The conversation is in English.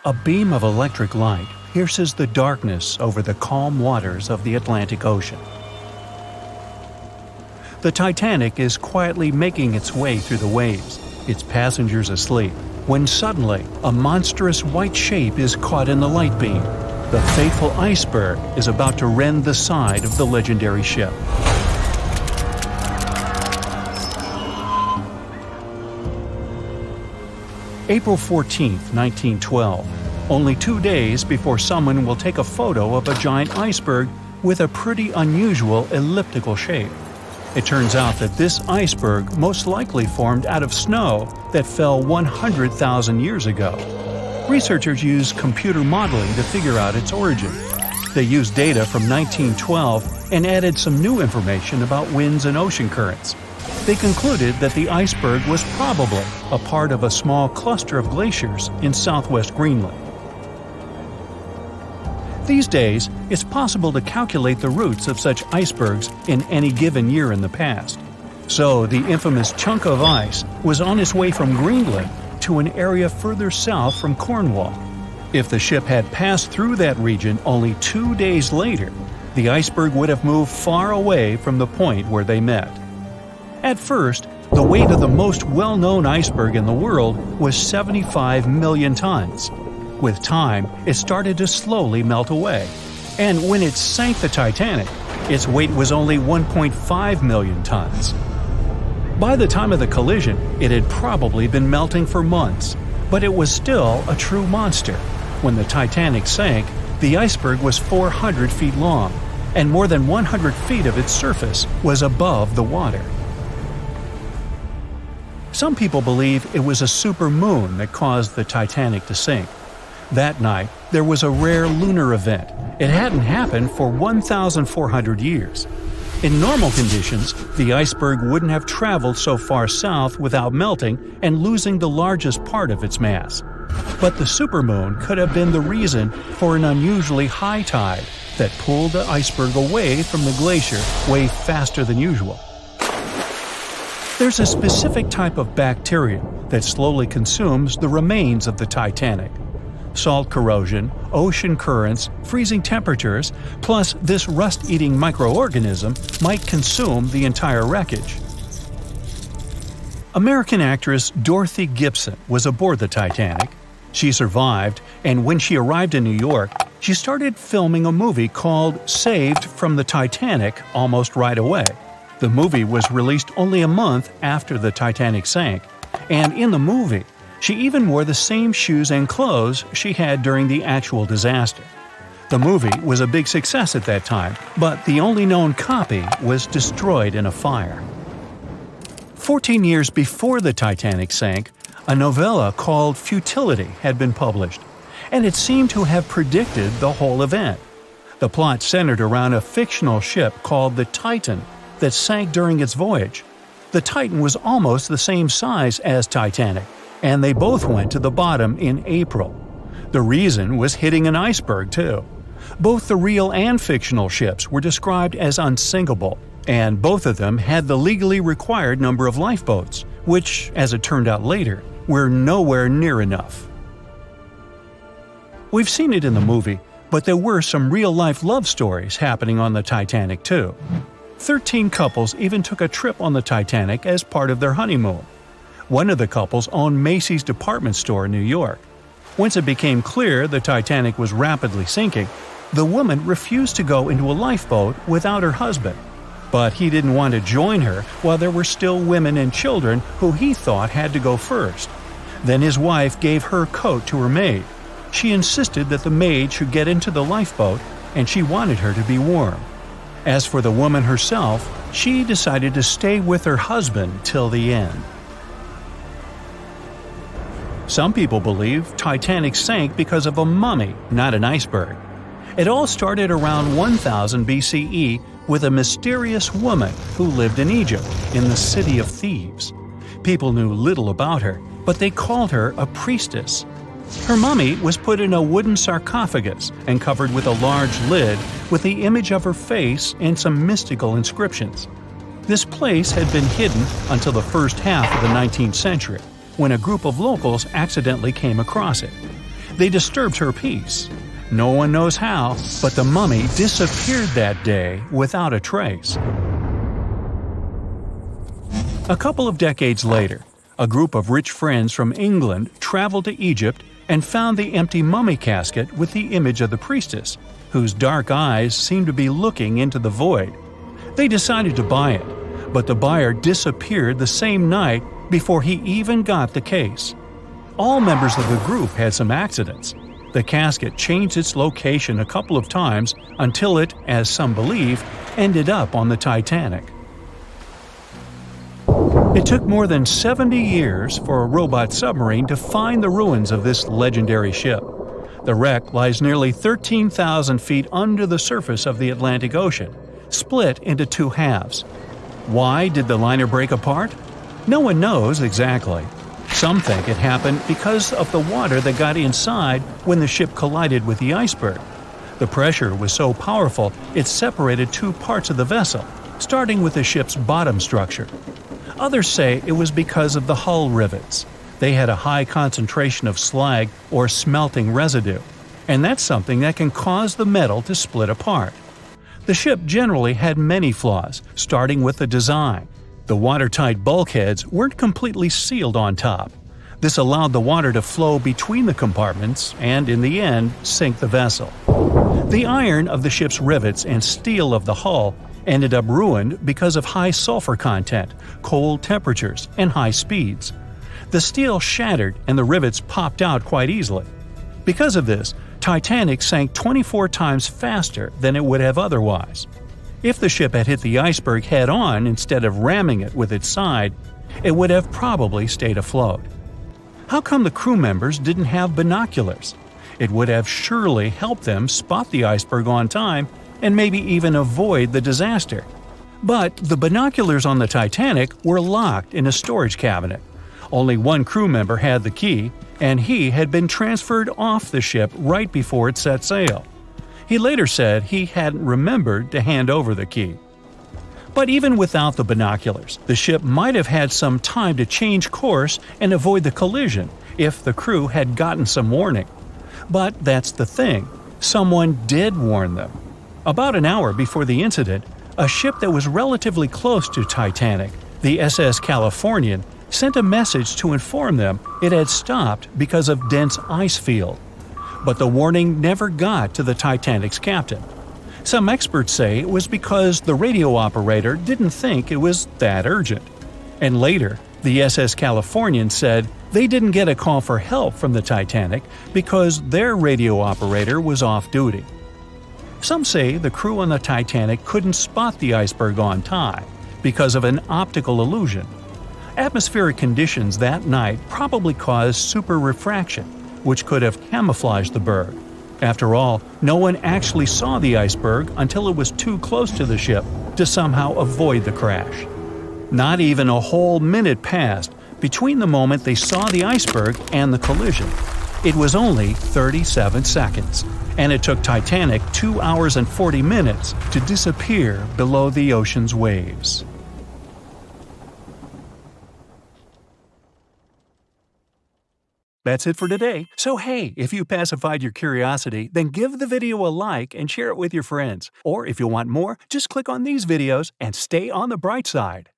A beam of electric light pierces the darkness over the calm waters of the Atlantic Ocean. The Titanic is quietly making its way through the waves, its passengers asleep, when suddenly a monstrous white shape is caught in the light beam. The fateful iceberg is about to rend the side of the legendary ship. April 14, 1912. Only 2 days before someone will take a photo of a giant iceberg with a pretty unusual elliptical shape. It turns out that this iceberg most likely formed out of snow that fell 100,000 years ago. Researchers used computer modeling to figure out its origin. They used data from 1912 and added some new information about winds and ocean currents. They concluded that the iceberg was probably a part of a small cluster of glaciers in southwest Greenland. These days, it's possible to calculate the routes of such icebergs in any given year in the past. So the infamous chunk of ice was on its way from Greenland to an area further south from Cornwall. If the ship had passed through that region only 2 days later, the iceberg would have moved far away from the point where they met. At first, the weight of the most well-known iceberg in the world was 75 million tons. With time, it started to slowly melt away. And when it sank the Titanic, its weight was only 1.5 million tons. By the time of the collision, it had probably been melting for months, but it was still a true monster. When the Titanic sank, the iceberg was 400 feet long, and more than 100 feet of its surface was above the water. Some people believe it was a supermoon that caused the Titanic to sink. That night, there was a rare lunar event. It hadn't happened for 1,400 years. In normal conditions, the iceberg wouldn't have traveled so far south without melting and losing the largest part of its mass. But the supermoon could have been the reason for an unusually high tide that pulled the iceberg away from the glacier way faster than usual. There's a specific type of bacteria that slowly consumes the remains of the Titanic. Salt corrosion, ocean currents, freezing temperatures, plus this rust-eating microorganism might consume the entire wreckage. American actress Dorothy Gibson was aboard the Titanic. She survived, and when she arrived in New York, she started filming a movie called Saved from the Titanic almost right away. The movie was released only a month after the Titanic sank, and in the movie, she even wore the same shoes and clothes she had during the actual disaster. The movie was a big success at that time, but the only known copy was destroyed in a fire. 14 years before the Titanic sank, a novella called Futility had been published, and it seemed to have predicted the whole event. The plot centered around a fictional ship called the Titan that sank during its voyage. The Titan was almost the same size as Titanic, and they both went to the bottom in April. The reason was hitting an iceberg, too. Both the real and fictional ships were described as unsinkable, and both of them had the legally required number of lifeboats, which, as it turned out later, were nowhere near enough. We've seen it in the movie, but there were some real-life love stories happening on the Titanic, too. 13 couples even took a trip on the Titanic as part of their honeymoon. One of the couples owned Macy's department store in New York. Once it became clear the Titanic was rapidly sinking, the woman refused to go into a lifeboat without her husband. But he didn't want to join her while there were still women and children who he thought had to go first. Then his wife gave her coat to her maid. She insisted that the maid should get into the lifeboat, and she wanted her to be warm. As for the woman herself, she decided to stay with her husband till the end. Some people believe Titanic sank because of a mummy, not an iceberg. It all started around 1000 BCE with a mysterious woman who lived in Egypt, in the city of Thebes. People knew little about her, but they called her a priestess. Her mummy was put in a wooden sarcophagus and covered with a large lid with the image of her face and some mystical inscriptions. This place had been hidden until the first half of the 19th century, when a group of locals accidentally came across it. They disturbed her peace. No one knows how, but the mummy disappeared that day without a trace. A couple of decades later, a group of rich friends from England traveled to Egypt and found the empty mummy casket with the image of the priestess, whose dark eyes seemed to be looking into the void. They decided to buy it, but the buyer disappeared the same night before he even got the case. All members of the group had some accidents. The casket changed its location a couple of times until it, as some believe, ended up on the Titanic. It took more than 70 years for a robot submarine to find the ruins of this legendary ship. The wreck lies nearly 13,000 feet under the surface of the Atlantic Ocean, split into two halves. Why did the liner break apart? No one knows exactly. Some think it happened because of the water that got inside when the ship collided with the iceberg. The pressure was so powerful it separated two parts of the vessel, starting with the ship's bottom structure. Others say it was because of the hull rivets. They had a high concentration of slag or smelting residue, and that's something that can cause the metal to split apart. The ship generally had many flaws, starting with the design. The watertight bulkheads weren't completely sealed on top. This allowed the water to flow between the compartments and, in the end, sink the vessel. The iron of the ship's rivets and steel of the hull ended up ruined because of high sulfur content, cold temperatures, and high speeds. The steel shattered and the rivets popped out quite easily. Because of this, Titanic sank 24 times faster than it would have otherwise. If the ship had hit the iceberg head-on instead of ramming it with its side, it would have probably stayed afloat. How come the crew members didn't have binoculars? It would have surely helped them spot the iceberg on time and maybe even avoid the disaster. But the binoculars on the Titanic were locked in a storage cabinet. Only one crew member had the key, and he had been transferred off the ship right before it set sail. He later said he hadn't remembered to hand over the key. But even without the binoculars, the ship might have had some time to change course and avoid the collision if the crew had gotten some warning. But that's the thing, someone did warn them. About an hour before the incident, a ship that was relatively close to Titanic, the SS Californian, sent a message to inform them it had stopped because of dense ice field. But the warning never got to the Titanic's captain. Some experts say it was because the radio operator didn't think it was that urgent. And later, the SS Californian said they didn't get a call for help from the Titanic because their radio operator was off duty. Some say the crew on the Titanic couldn't spot the iceberg on time because of an optical illusion. Atmospheric conditions that night probably caused super refraction, which could have camouflaged the berg. After all, no one actually saw the iceberg until it was too close to the ship to somehow avoid the crash. Not even a whole minute passed between the moment they saw the iceberg and the collision. It was only 37 seconds, and it took Titanic 2 hours and 40 minutes to disappear below the ocean's waves. That's it for today. So hey, if you pacified your curiosity, then give the video a like and share it with your friends. Or if you want more, just click on these videos and stay on the bright side.